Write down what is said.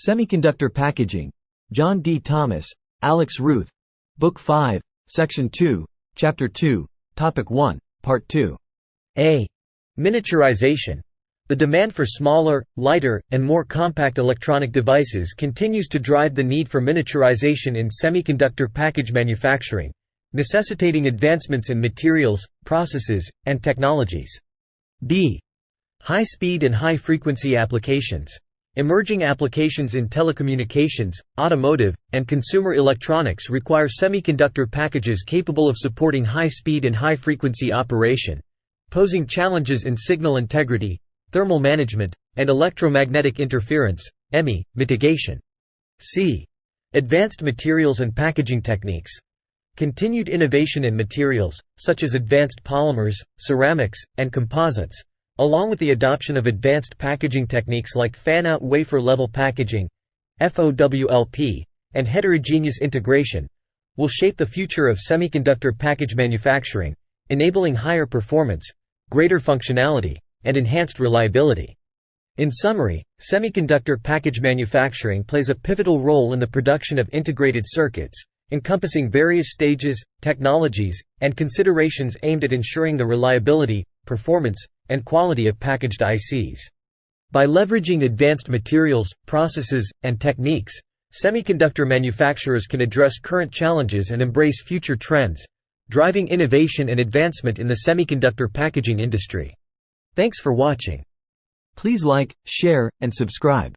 Semiconductor Packaging. John D. Thomas, Alex Ruth. Book 5, Section 2, Chapter 2, Topic 1, Part 2. A. Miniaturization. The demand for smaller, lighter, and more compact electronic devices continues to drive the need for miniaturization in semiconductor package manufacturing, necessitating advancements in materials, processes, and technologies. B. High-speed and high-frequency applications. Emerging applications in telecommunications, automotive, and consumer electronics require semiconductor packages capable of supporting high-speed and high-frequency operation, posing challenges in signal integrity, thermal management, and electromagnetic interference mitigation. C. Advanced materials and packaging techniques. Continued innovation in materials, such as advanced polymers, ceramics, and composites, along with the adoption of advanced packaging techniques like fan-out wafer-level packaging (FOWLP) and heterogeneous integration, will shape the future of semiconductor package manufacturing, enabling higher performance, greater functionality, and enhanced reliability. In summary, semiconductor package manufacturing plays a pivotal role in the production of integrated circuits, encompassing various stages, technologies, and considerations aimed at ensuring the reliability, performance, and quality of packaged ICs. By leveraging advanced materials, processes, and techniques, semiconductor manufacturers can address current challenges and embrace future trends, driving innovation and advancement in the semiconductor packaging industry. Thanks for watching. Please like, share, and subscribe.